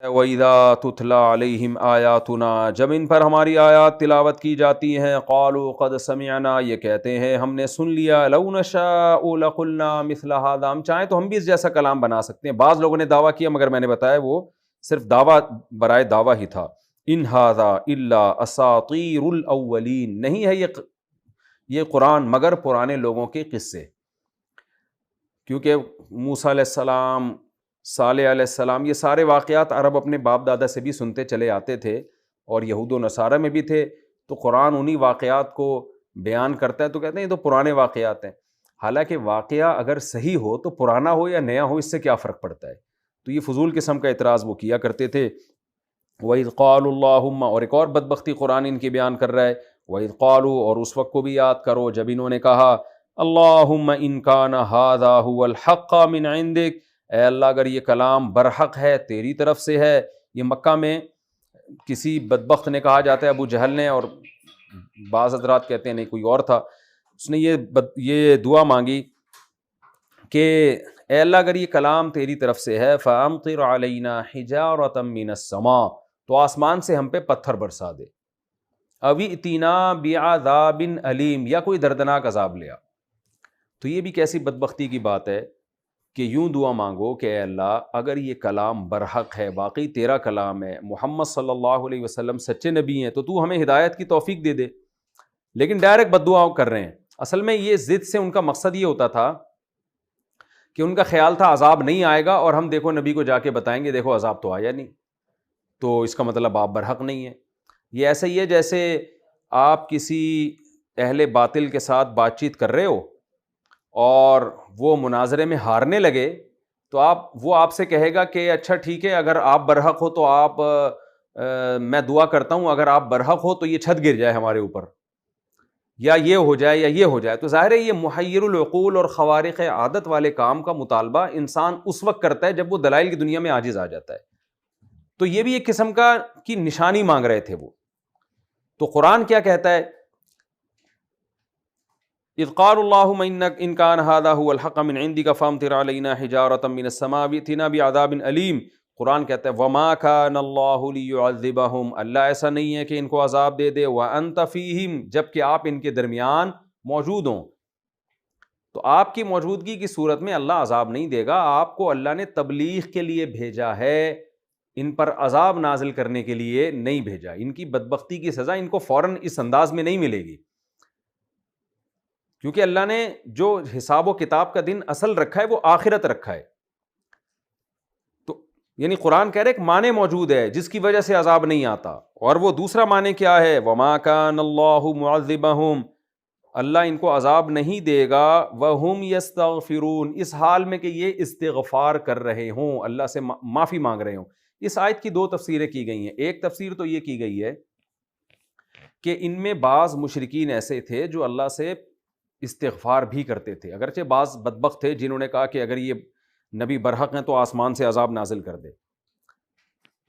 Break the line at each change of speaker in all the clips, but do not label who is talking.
وَإِذَا تُتْلَى عَلَيْهِمْ آيَاتُنَا، جب ان پر ہماری آیات تلاوت کی جاتی ہیں، قالوا قد سمعنا، یہ کہتے ہیں ہم نے سن لیا، لو نشاء لقلنا مثل هذا، ہم چاہیں تو ہم بھی اس جیسا کلام بنا سکتے ہیں۔ بعض لوگوں نے دعویٰ کیا، مگر میں نے بتایا وہ صرف دعویٰ برائے دعویٰ ہی تھا۔ ان ھذا الا اساطیر الاولین، نہیں ہے یہ قرآن مگر پرانے لوگوں کے قصے، کیونکہ موسیٰ علیہ السلام، صالح علیہ السلام، یہ سارے واقعات عرب اپنے باپ دادا سے بھی سنتے چلے آتے تھے، اور یہود و نصارہ میں بھی تھے، تو قرآن انہی واقعات کو بیان کرتا ہے تو کہتے ہیں یہ تو پرانے واقعات ہیں۔ حالانکہ واقعہ اگر صحیح ہو تو پرانا ہو یا نیا ہو، اس سے کیا فرق پڑتا ہے؟ تو یہ فضول قسم کا اعتراض وہ کیا کرتے تھے۔ وَإِذْ قَالُوا اللَّهُمَّ، اور ایک اور بدبختی قرآن ان کی بیان کر رہا ہے، وَإِذْ قَالُوا، اور اس وقت کو بھی یاد کرو جب انہوں نے کہا، اللَّهُمَّ إِنْ كَانَ هَذَا هُوَ الْحَقَّ مِنْ عِنْدِكَ، اے اللہ اگر یہ کلام برحق ہے تیری طرف سے ہے۔ یہ مکہ میں کسی بدبخت نے کہا جاتا ہے، ابو جہل نے، اور بعض حضرات کہتے ہیں نہیں کوئی اور تھا، اس نے یہ دعا مانگی کہ اے اللہ اگر یہ کلام تیری طرف سے ہے، فَأَمْطِرْ عَلَيْنَا حِجَارَةً مِّنَ السَّمَاءِ، تو آسمان سے ہم پہ پتھر برسا دے، اَوْ ائْتِنَا بِعَذَابٍ أَلِيمٍ، یا کوئی دردناک عذاب لے آ۔ تو یہ بھی کیسی بدبختی کی بات ہے کہ یوں دعا مانگو کہ اے اللہ اگر یہ کلام برحق ہے، واقعی تیرا کلام ہے، محمد صلی اللہ علیہ وسلم سچے نبی ہیں، تو تو ہمیں ہدایت کی توفیق دے دے۔ لیکن ڈائریکٹ بد دعا کر رہے ہیں۔ اصل میں یہ ضد سے ان کا مقصد یہ ہوتا تھا کہ ان کا خیال تھا عذاب نہیں آئے گا، اور ہم دیکھو نبی کو جا کے بتائیں گے دیکھو عذاب تو آیا نہیں، تو اس کا مطلب آپ برحق نہیں ہے۔ یہ ایسا ہی ہے جیسے آپ کسی اہل باطل کے ساتھ بات چیت کر رہے ہو اور وہ مناظرے میں ہارنے لگے، تو وہ آپ سے کہے گا کہ اچھا ٹھیک ہے اگر آپ برحق ہو تو آپ میں دعا کرتا ہوں اگر آپ برحق ہو تو یہ چھت گر جائے ہمارے اوپر، یا یہ ہو جائے یا یہ ہو جائے۔ تو ظاہر ہے یہ محیر العقول اور خوارق عادت والے کام کا مطالبہ انسان اس وقت کرتا ہے جب وہ دلائل کی دنیا میں عاجز آ جاتا ہے۔ تو یہ بھی ایک قسم کی نشانی مانگ رہے تھے وہ۔ تو قرآن کیا کہتا ہے؟ اذ قالوا اللهم ان كان هذا هو الحق من عندك فامطر علينا حجارة من السماء وائتنا بعذاب أليم۔ قرآن کہتا ہے وما كان الله ليعذبهم، اللہ ایسا نہیں ہے کہ ان کو عذاب دے دے، وانت فيهم، جبکہ آپ ان کے درمیان موجود ہوں۔ تو آپ کی موجودگی کی صورت میں اللہ عذاب نہیں دے گا، آپ کو اللہ نے تبلیغ کے لیے بھیجا ہے، ان پر عذاب نازل کرنے کے لیے نہیں بھیجا۔ ان کی بدبختی کی سزا ان کو فوراً اس انداز میں نہیں ملے گی، کیونکہ اللہ نے جو حساب و کتاب کا دن اصل رکھا ہے وہ آخرت رکھا ہے۔ تو یعنی قرآن کہہ رہے ایک معنی موجود ہے جس کی وجہ سے عذاب نہیں آتا، اور وہ دوسرا معنی کیا ہے؟ وما كان اللہ معذبہم، اللہ ان کو عذاب نہیں دے گا، وہم یستغفرون، اس حال میں کہ یہ استغفار کر رہے ہوں، اللہ سے معافی مانگ رہے ہوں۔ اس آیت کی دو تفسیریں کی گئی ہیں۔ ایک تفسیر تو یہ کی گئی ہے کہ ان میں بعض مشرکین ایسے تھے جو اللہ سے استغفار بھی کرتے تھے، اگرچہ بعض بدبخت تھے جنہوں نے کہا کہ اگر یہ نبی برحق ہیں تو آسمان سے عذاب نازل کر دے۔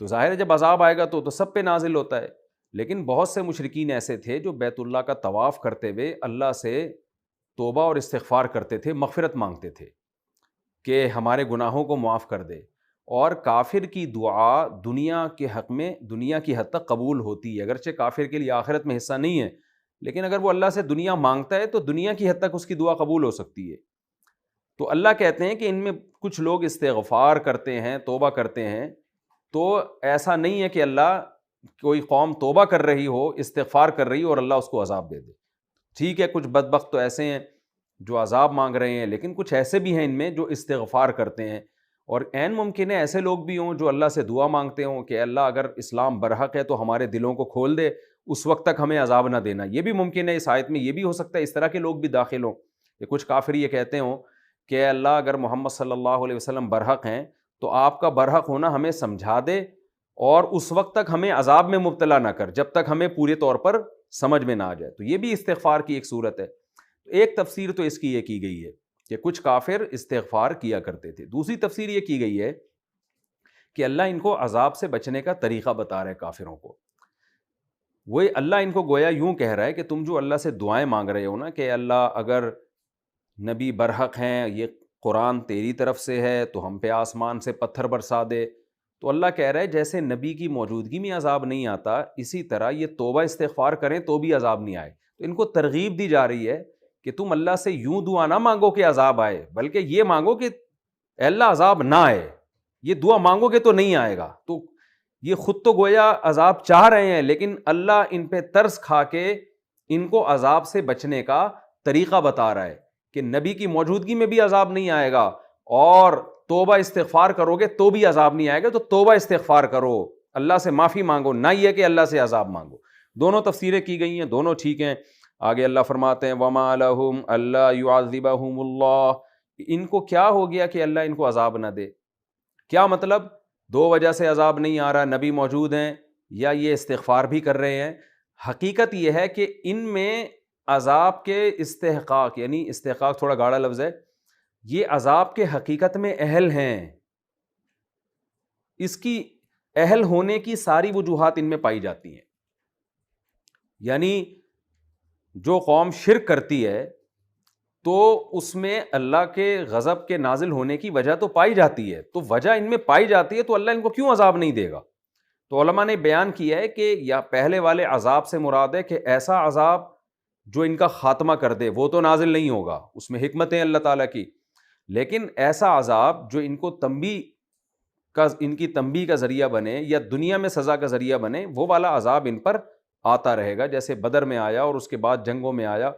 تو ظاہر ہے جب عذاب آئے گا تو سب پہ نازل ہوتا ہے، لیکن بہت سے مشرکین ایسے تھے جو بیت اللہ کا طواف کرتے ہوئے اللہ سے توبہ اور استغفار کرتے تھے، مغفرت مانگتے تھے کہ ہمارے گناہوں کو معاف کر دے۔ اور کافر کی دعا دنیا کے حق میں دنیا کی حد تک قبول ہوتی ہے، اگرچہ کافر کے لیے آخرت میں حصہ نہیں ہے، لیکن اگر وہ اللہ سے دنیا مانگتا ہے تو دنیا کی حد تک اس کی دعا قبول ہو سکتی ہے۔ تو اللہ کہتے ہیں کہ ان میں کچھ لوگ استغفار کرتے ہیں، توبہ کرتے ہیں، تو ایسا نہیں ہے کہ اللہ کوئی قوم توبہ کر رہی ہو، استغفار کر رہی ہو اور اللہ اس کو عذاب دے دے۔ ٹھیک ہے کچھ بدبخت تو ایسے ہیں جو عذاب مانگ رہے ہیں، لیکن کچھ ایسے بھی ہیں ان میں جو استغفار کرتے ہیں، اور عین ممکن ہے ایسے لوگ بھی ہوں جو اللہ سے دعا مانگتے ہوں کہ اللہ اگر اسلام برحق ہے تو ہمارے دلوں کو کھول دے، اس وقت تک ہمیں عذاب نہ دینا۔ یہ بھی ممکن ہے، اس آیت میں یہ بھی ہو سکتا ہے اس طرح کے لوگ بھی داخل ہوں کہ کچھ کافر یہ کہتے ہوں کہ اے اللہ اگر محمد صلی اللہ علیہ وسلم برحق ہیں تو آپ کا برحق ہونا ہمیں سمجھا دے، اور اس وقت تک ہمیں عذاب میں مبتلا نہ کر جب تک ہمیں پورے طور پر سمجھ میں نہ آ جائے۔ تو یہ بھی استغفار کی ایک صورت ہے۔ ایک تفسیر تو اس کی یہ کی گئی ہے کہ کچھ کافر استغفار کیا کرتے تھے۔ دوسری تفسیر یہ کی گئی ہے کہ اللہ ان کو عذاب سے بچنے کا طریقہ بتا رہے کافروں کو۔ وہ اللہ ان کو گویا یوں کہہ رہا ہے کہ تم جو اللہ سے دعائیں مانگ رہے ہو نا کہ اللہ اگر نبی برحق ہیں، یہ قرآن تیری طرف سے ہے تو ہم پہ آسمان سے پتھر برسا دے، تو اللہ کہہ رہا ہے جیسے نبی کی موجودگی میں عذاب نہیں آتا، اسی طرح یہ توبہ استغفار کریں تو بھی عذاب نہیں آئے۔ تو ان کو ترغیب دی جا رہی ہے کہ تم اللہ سے یوں دعا نہ مانگو کہ عذاب آئے، بلکہ یہ مانگو کہ اے اللہ عذاب نہ آئے۔ یہ دعا مانگو گے تو نہیں آئے گا۔ تو یہ خود تو گویا عذاب چاہ رہے ہیں، لیکن اللہ ان پہ ترس کھا کے ان کو عذاب سے بچنے کا طریقہ بتا رہا ہے کہ نبی کی موجودگی میں بھی عذاب نہیں آئے گا، اور توبہ استغفار کرو گے تو بھی عذاب نہیں آئے گا۔ تو توبہ استغفار کرو، اللہ سے معافی مانگو، نہ یہ کہ اللہ سے عذاب مانگو۔ دونوں تفسیریں کی گئی ہیں، دونوں ٹھیک ہیں۔ آگے اللہ فرماتے ہیں وَمَا لَهُمْ أَلَّا يُعَذِّبَهُمُ اللَّهُ، ان کو کیا ہو گیا کہ اللہ ان کو عذاب نہ دے؟ کیا مطلب؟ دو وجہ سے عذاب نہیں آ رہا، نبی موجود ہیں یا یہ استغفار بھی کر رہے ہیں۔ حقیقت یہ ہے کہ ان میں عذاب کے استحقاق، یعنی استحقاق تھوڑا گاڑا لفظ ہے، یہ عذاب کے حقیقت میں اہل ہیں، اس کی اہل ہونے کی ساری وجوہات ان میں پائی جاتی ہیں۔ یعنی جو قوم شرک کرتی ہے تو اس میں اللہ کے غضب کے نازل ہونے کی وجہ تو پائی جاتی ہے، تو وجہ ان میں پائی جاتی ہے تو اللہ ان کو کیوں عذاب نہیں دے گا؟ تو علماء نے بیان کیا ہے کہ یا پہلے والے عذاب سے مراد ہے کہ ایسا عذاب جو ان کا خاتمہ کر دے، وہ تو نازل نہیں ہوگا، اس میں حکمتیں اللہ تعالیٰ کی، لیکن ایسا عذاب جو ان کو ان کی تنبیہ کا ذریعہ بنے یا دنیا میں سزا کا ذریعہ بنے، وہ والا عذاب ان پر آتا رہے گا، جیسے بدر میں آیا اور اس کے بعد جنگوں میں آیا،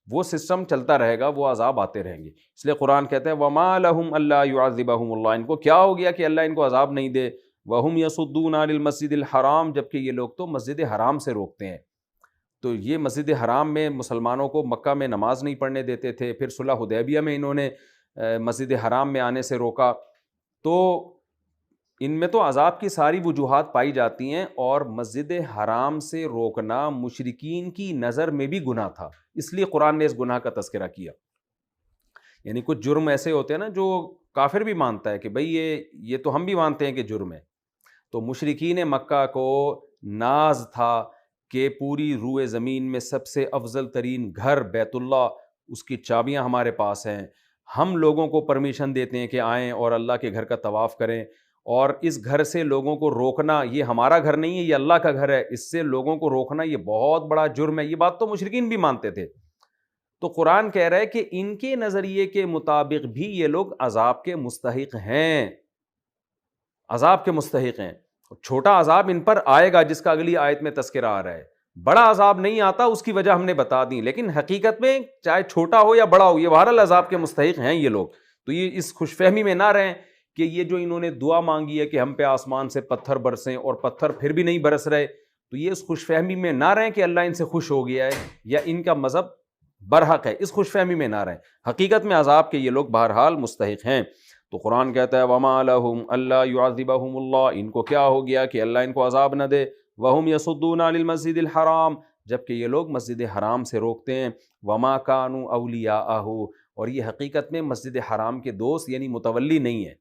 وہ سسٹم چلتا رہے گا، وہ عذاب آتے رہیں گے۔ اس لیے قرآن کہتے ہیں وَمَا لَهُمْ أَلَّا يُعَذِّبَهُمُ اللَّهُ، ان کو کیا ہو گیا کہ اللہ ان کو عذاب نہیں دے۔ وَهُمْ يَصُدُّونَ عَنِ الْمَسْجِدِ الْحَرَامِ، جبکہ یہ لوگ تو مسجد حرام سے روکتے ہیں۔ تو یہ مسجد حرام میں مسلمانوں کو مکہ میں نماز نہیں پڑھنے دیتے تھے، پھر صلح حدیبیہ میں انہوں نے مسجد حرام میں آنے سے روکا، تو ان میں تو عذاب کی ساری وجوہات پائی جاتی ہیں، اور مسجد حرام سے روکنا مشرکین کی نظر میں بھی گناہ تھا، اس لیے قرآن نے اس گناہ کا تذکرہ کیا۔ یعنی کچھ جرم ایسے ہوتے ہیں نا جو کافر بھی مانتا ہے کہ بھئی یہ تو ہم بھی مانتے ہیں کہ جرم ہے۔ تو مشرکین مکہ کو ناز تھا کہ پوری روئے زمین میں سب سے افضل ترین گھر بیت اللہ، اس کی چابیاں ہمارے پاس ہیں، ہم لوگوں کو پرمیشن دیتے ہیں کہ آئیں اور اللہ کے گھر کا طواف کریں، اور اس گھر سے لوگوں کو روکنا، یہ ہمارا گھر نہیں ہے، یہ اللہ کا گھر ہے، اس سے لوگوں کو روکنا یہ بہت بڑا جرم ہے۔ یہ بات تو مشرکین بھی مانتے تھے۔ تو قرآن کہہ رہا ہے کہ ان کے نظریے کے مطابق بھی یہ لوگ عذاب کے مستحق ہیں، عذاب کے مستحق ہیں۔ چھوٹا عذاب ان پر آئے گا جس کا اگلی آیت میں تذکرہ آ رہا ہے، بڑا عذاب نہیں آتا، اس کی وجہ ہم نے بتا دی، لیکن حقیقت میں چاہے چھوٹا ہو یا بڑا ہو، یہ بہرحال عذاب کے مستحق ہیں یہ لوگ۔ تو یہ اس خوش فہمی میں نہ رہیں کہ یہ جو انہوں نے دعا مانگی ہے کہ ہم پہ آسمان سے پتھر برسیں، اور پتھر پھر بھی نہیں برس رہے، تو یہ اس خوش فہمی میں نہ رہیں کہ اللہ ان سے خوش ہو گیا ہے یا ان کا مذہب برحق ہے، اس خوش فہمی میں نہ رہیں۔ حقیقت میں عذاب کے یہ لوگ بہرحال مستحق ہیں۔ تو قرآن کہتا ہے وَمَا لَهُمْ أَلَّا يُعَذِّبَهُمُ اللَّهُ، ان کو کیا ہو گیا کہ اللہ ان کو عذاب نہ دے۔ وَهُمْ يَصُدُّونَ عَنِ الْمَسْجِدِ الْحَرَامِ، جبکہ یہ لوگ مسجد حرام سے روکتے ہیں۔ وَمَا كَانُوا أَوْلِيَاءَهُ، اور یہ حقیقت میں مسجد حرام کے دوست یعنی متولی نہیں ہیں،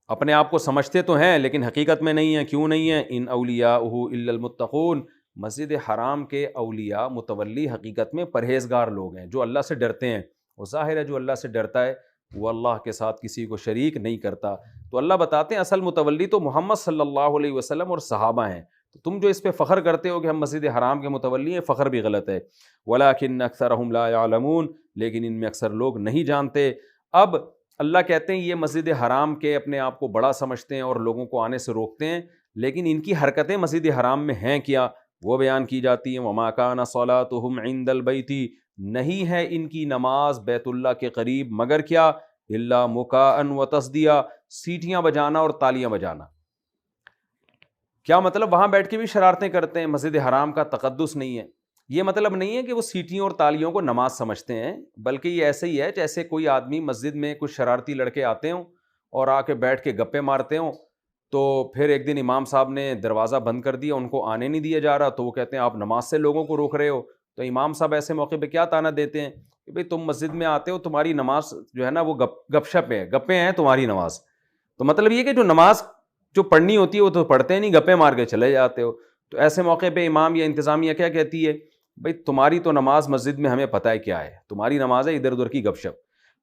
اپنے آپ کو سمجھتے تو ہیں لیکن حقیقت میں نہیں ہیں۔ کیوں نہیں ہیں؟ ان اولیاءہ الا المتقون، مسجد حرام کے اولیاء متولی حقیقت میں پرہیزگار لوگ ہیں جو اللہ سے ڈرتے ہیں، وہ ظاہر ہے جو اللہ سے ڈرتا ہے وہ اللہ کے ساتھ کسی کو شریک نہیں کرتا۔ تو اللہ بتاتے ہیں اصل متولی تو محمد صلی اللہ علیہ وسلم اور صحابہ ہیں۔ تو تم جو اس پہ فخر کرتے ہو کہ ہم مسجد حرام کے متولی ہیں، فخر بھی غلط ہے۔ وَلَٰكِنَّ أَكْثَرَهُمْ لَا يَعْلَمُونَ، لیکن ان میں اکثر لوگ نہیں جانتے۔ اب اللہ کہتے ہیں یہ مسجد حرام کے اپنے آپ کو بڑا سمجھتے ہیں اور لوگوں کو آنے سے روکتے ہیں، لیکن ان کی حرکتیں مسجد حرام میں ہیں کیا، وہ بیان کی جاتی ہیں۔ وَمَا كَانَ صَلَاتُهُمْ عِندَ الْبَيْتِ، نہیں ہے ان کی نماز بیت اللہ کے قریب مگر کیا، إِلَّا مُكَاءً وَتَصْدِيًا، سیٹیاں بجانا اور تالیاں بجانا۔ کیا مطلب؟ وہاں بیٹھ کے بھی شرارتیں کرتے ہیں، مسجد حرام کا تقدس نہیں ہے۔ یہ مطلب نہیں ہے کہ وہ سیٹیوں اور تالیوں کو نماز سمجھتے ہیں، بلکہ یہ ایسے ہی ہے جیسے کوئی آدمی مسجد میں کچھ شرارتی لڑکے آتے ہوں اور آ کے بیٹھ کے گپے مارتے ہوں، تو پھر ایک دن امام صاحب نے دروازہ بند کر دیا، ان کو آنے نہیں دیا جا رہا، تو وہ کہتے ہیں آپ نماز سے لوگوں کو روک رہے ہو۔ تو امام صاحب ایسے موقع پہ کیا طعنہ دیتے ہیں کہ بھئی تم مسجد میں آتے ہو، تمہاری نماز جو ہے نا وہ گپ شپ ہے، گپے ہیں تمہاری نماز۔ تو مطلب یہ کہ جو نماز جو پڑھنی ہوتی ہے وہ تو پڑھتے نہیں، گپے مار کے چلے جاتے ہو۔ تو ایسے موقع پہ امام یا انتظامیہ کیا کہتی ہے، بھئی تمہاری تو نماز مسجد میں ہمیں پتہ ہے کیا ہے، تمہاری نماز ہے ادھر ادھر کی گپ شپ۔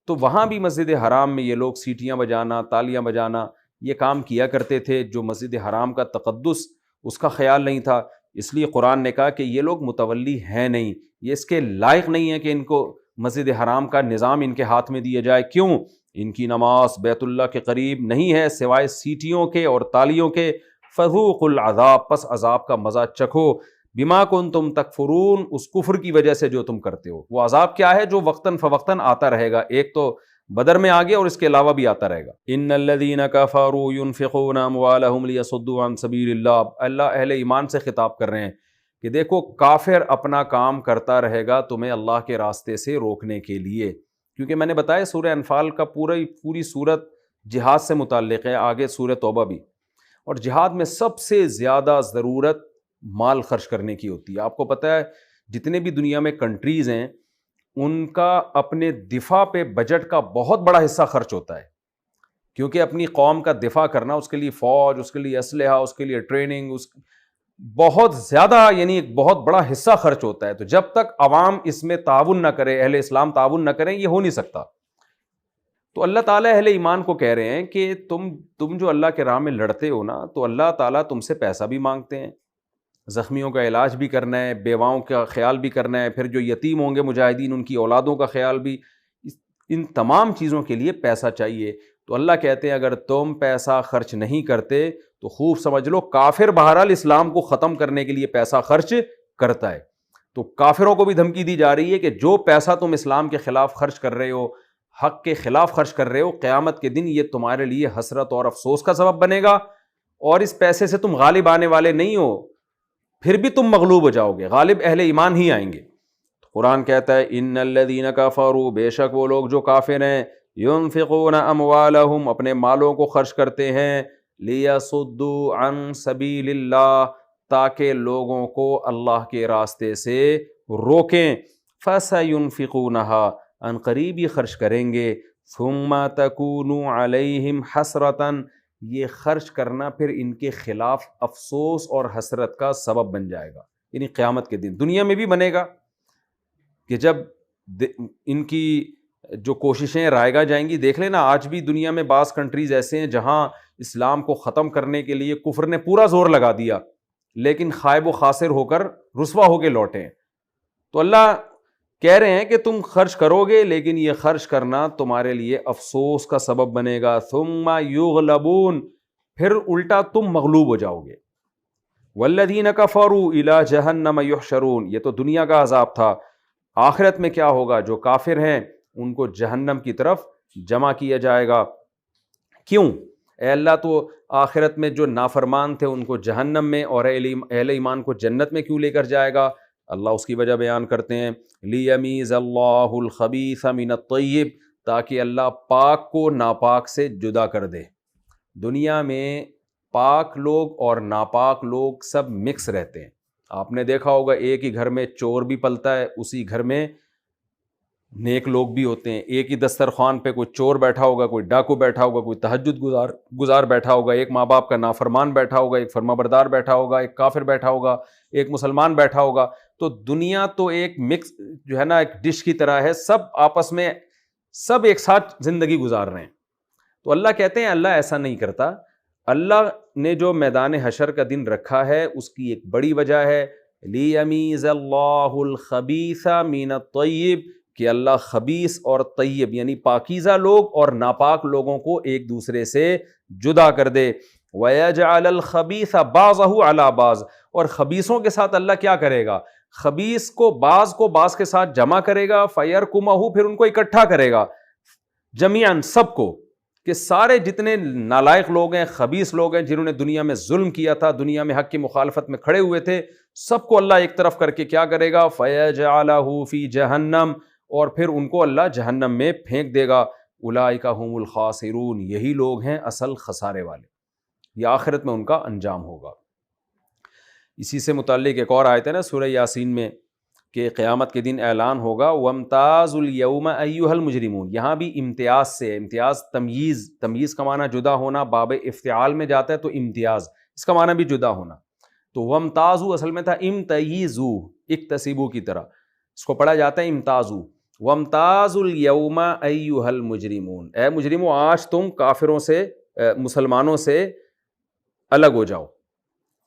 تو وہاں بھی مسجد حرام میں یہ لوگ سیٹیاں بجانا، تالیاں بجانا، یہ کام کیا کرتے تھے جو مسجد حرام کا تقدس اس کا خیال نہیں تھا، اس لیے قرآن نے کہا کہ یہ لوگ متولی ہیں نہیں، یہ اس کے لائق نہیں ہے کہ ان کو مسجد حرام کا نظام ان کے ہاتھ میں دیا جائے۔ کیوں؟ ان کی نماز بیت اللہ کے قریب نہیں ہے سوائے سیٹیوں کے اور تالیوں کے۔ فذوقوا العذاب، پس عذاب کا مزہ چکھو، بما کنتم تکفرون، اس کفر کی وجہ سے جو تم کرتے ہو۔ وہ عذاب کیا ہے؟ جو وقتاً فوقتاً آتا رہے گا، ایک تو بدر میں آگے اور اس کے علاوہ بھی آتا رہے گا۔ ان الذین کفروا ينفقون اموالهم لیصدوا عن سبیل اللہ، اللہ اہل ایمان سے خطاب کر رہے ہیں کہ دیکھو کافر اپنا کام کرتا رہے گا تمہیں اللہ کے راستے سے روکنے کے لیے، کیونکہ میں نے بتایا سورہ انفال کا پوری صورت جہاد سے متعلق ہے، آگے سورہ توبہ بھی، اور جہاد میں سب سے زیادہ ضرورت مال خرچ کرنے کی ہوتی ہے۔ آپ کو پتہ ہے جتنے بھی دنیا میں کنٹریز ہیں ان کا اپنے دفاع پہ بجٹ کا بہت بڑا حصہ خرچ ہوتا ہے، کیونکہ اپنی قوم کا دفاع کرنا، اس کے لیے فوج، اس کے لیے اسلحہ، اس کے لیے ٹریننگ، بہت زیادہ یعنی ایک بہت بڑا حصہ خرچ ہوتا ہے۔ تو جب تک عوام اس میں تعاون نہ کرے، اہل اسلام تعاون نہ کریں، یہ ہو نہیں سکتا۔ تو اللہ تعالیٰ اہل ایمان کو کہہ رہے ہیں کہ تم جو اللہ کے راہ میں لڑتے ہو نا، تو اللہ تعالیٰ تم سے پیسہ بھی مانگتے ہیں، زخمیوں کا علاج بھی کرنا ہے، بیواؤں کا خیال بھی کرنا ہے، پھر جو یتیم ہوں گے مجاہدین ان کی اولادوں کا خیال بھی، ان تمام چیزوں کے لیے پیسہ چاہیے۔ تو اللہ کہتے ہیں اگر تم پیسہ خرچ نہیں کرتے تو خوب سمجھ لو کافر بہرحال اسلام کو ختم کرنے کے لیے پیسہ خرچ کرتا ہے۔ تو کافروں کو بھی دھمکی دی جا رہی ہے کہ جو پیسہ تم اسلام کے خلاف خرچ کر رہے ہو، حق کے خلاف خرچ کر رہے ہو، قیامت کے دن یہ تمہارے لیے حسرت اور افسوس کا سبب بنے گا، اور اس پیسے سے تم غالب آنے والے نہیں ہو، پھر بھی تم مغلوب ہو جاؤ گے، غالب اہل ایمان ہی آئیں گے۔ قرآن کہتا ہے ان الذین کفروا، بے شک وہ لوگ جو کافر ہیں، ينفقون اموالہم، اپنے مالوں کو خرچ کرتے ہیں، لیصدوا عن سبیل اللہ، تاکہ لوگوں کو اللہ کے راستے سے روکیں، فسینفقونھا، ان قریب یہ خرچ کریں گے، ثم تکون علیہم حسرۃ، یہ خرچ کرنا پھر ان کے خلاف افسوس اور حسرت کا سبب بن جائے گا، یعنی قیامت کے دن۔ دنیا میں بھی بنے گا کہ جب ان کی جو کوششیں رائگاں جائیں گی، دیکھ لینا آج بھی دنیا میں بعض کنٹریز ایسے ہیں جہاں اسلام کو ختم کرنے کے لیے کفر نے پورا زور لگا دیا، لیکن خائب و خاسر ہو کر رسوا ہو کے لوٹے ہیں۔ تو اللہ کہہ رہے ہیں کہ تم خرچ کرو گے، لیکن یہ خرچ کرنا تمہارے لیے افسوس کا سبب بنے گا، ثم یغلبون، پھر الٹا تم مغلوب ہو جاؤ گے۔ والذین کفروا الی جہنم یحشرون، یہ تو دنیا کا عذاب تھا، آخرت میں کیا ہوگا؟ جو کافر ہیں ان کو جہنم کی طرف جمع کیا جائے گا۔ کیوں؟ اے اللہ تو آخرت میں جو نافرمان تھے ان کو جہنم میں، اور اہل ایمان کو جنت میں کیوں لے کر جائے گا؟ اللہ اس کی وجہ بیان کرتے ہیں، لیمیز اللہ الخبیث من الطیب، تاکہ اللہ پاک کو ناپاک سے جدا کر دے۔ دنیا میں پاک لوگ اور ناپاک لوگ سب مکس رہتے ہیں۔ آپ نے دیکھا ہوگا ایک ہی گھر میں چور بھی پلتا ہے، اسی گھر میں نیک لوگ بھی ہوتے ہیں۔ ایک ہی دسترخوان پہ کوئی چور بیٹھا ہوگا، کوئی ڈاکو بیٹھا ہوگا، کوئی تہجد گزار بیٹھا ہوگا، ایک ماں باپ کا نافرمان بیٹھا ہوگا، ایک فرما بردار بیٹھا ہوگا، ایک کافر بیٹھا ہوگا، ایک مسلمان بیٹھا ہوگا۔ تو دنیا تو ایک مکس جو ہے نا، ایک ڈش کی طرح ہے، سب آپس میں سب ایک ساتھ زندگی گزار رہے ہیں۔ تو اللہ کہتے ہیں اللہ ایسا نہیں کرتا۔ اللہ نے جو میدان حشر کا دن رکھا ہے اس کی ایک بڑی وجہ ہے، لیمیز اللہ الخبیث من الطیب، کہ اللہ خبیث اور طیب یعنی پاکیزہ لوگ اور ناپاک لوگوں کو ایک دوسرے سے جدا کر دے۔ وَيَجْعَلَ الْخَبِيثَ بَعْضَهُ عَلَى بَعْضٍ، اور خبیثوں کے ساتھ اللہ کیا کرے گا؟ خبیث کو بعض کے ساتھ جمع کرے گا، فَيَرْكُمَهُ، پھر ان کو اکٹھا کرے گا، جمیعاً سب کو، کہ سارے جتنے نالائق لوگ ہیں، خبیث لوگ ہیں، جنہوں نے دنیا میں ظلم کیا تھا، دنیا میں حق کی مخالفت میں کھڑے ہوئے تھے، سب کو اللہ ایک طرف کر کے کیا کرے گا؟ فَيَجْعَلَهُ فِي جَهَنَّمَ، اور پھر ان کو اللہ جہنم میں پھینک دے گا۔ اولئک هم الخاسرون، یہی لوگ ہیں اصل خسارے والے، یہ آخرت میں ان کا انجام ہوگا۔ اسی سے متعلق ایک اور آیت ہے نا سورہ یاسین میں، کہ قیامت کے دن اعلان ہوگا وَامْتَازُوا الْيَوْمَ أَيُّهَا الْمُجْرِمُونَ، یہاں بھی امتیاز سے، امتیاز تمییز کا معنی جدا ہونا، باب افتعال میں جاتا ہے تو امتیاز، اس کا معنی بھی جدا ہونا۔ تو وَامْتَازُوا اصل میں تھا امتیزوا، اکتسبوا کی طرح، اس کو پڑھا جاتا ہے امتازوا۔ وَامْتَازُوا الْيَوْمَ أَيُّهَا الْمُجْرِمُونَ، اے مجرموں آج تم کافروں سے مسلمانوں سے الگ ہو جاؤ.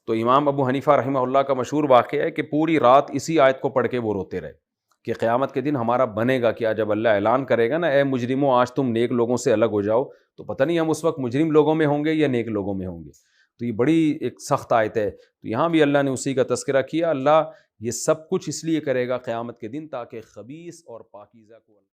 تو امام ابو حنیفہ رحمہ اللہ کا مشہور واقعہ ہے کہ پوری رات اسی آیت کو پڑھ کے وہ روتے رہے کہ قیامت کے دن ہمارا بنے گا کیا جب اللہ اعلان کرے گا نا اے مجرموں آج تم نیک لوگوں سے الگ ہو جاؤ, تو پتہ نہیں ہم اس وقت مجرم لوگوں میں ہوں گے یا نیک لوگوں میں ہوں گے. تو یہ بڑی ایک سخت آیت ہے. تو یہاں بھی اللہ نے اسی کا تذکرہ کیا. اللہ یہ سب کچھ اس لیے کرے گا قیامت کے دن تاکہ خبیث اور پاکیزہ کو